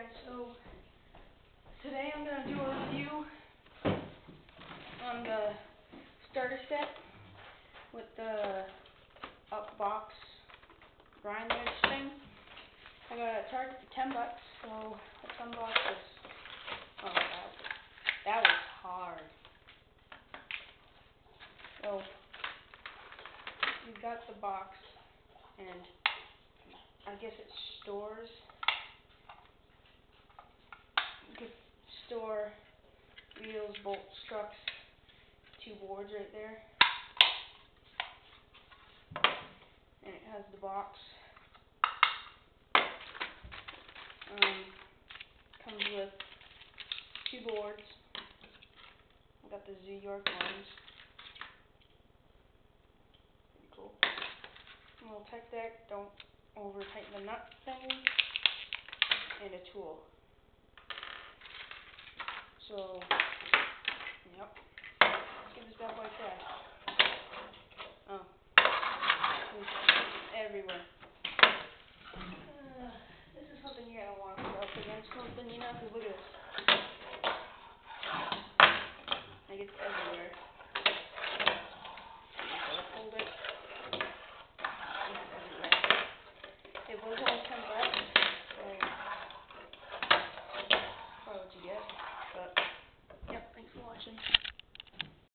guys, so today I'm going to do a review on the starter set with the up box grind edge thing. I got it at Target for $10, so let's unbox this. Oh my god, that was hard. So, you've got the box, and I guess it stores. You could store wheels, bolts, struts, 2 boards right there. And it has the box. Comes with 2 boards. I got the Z-York ones. Pretty cool. A little tech deck, don't over tighten the nut thing, and a tool. So, yep. Let's give this bad boy a try.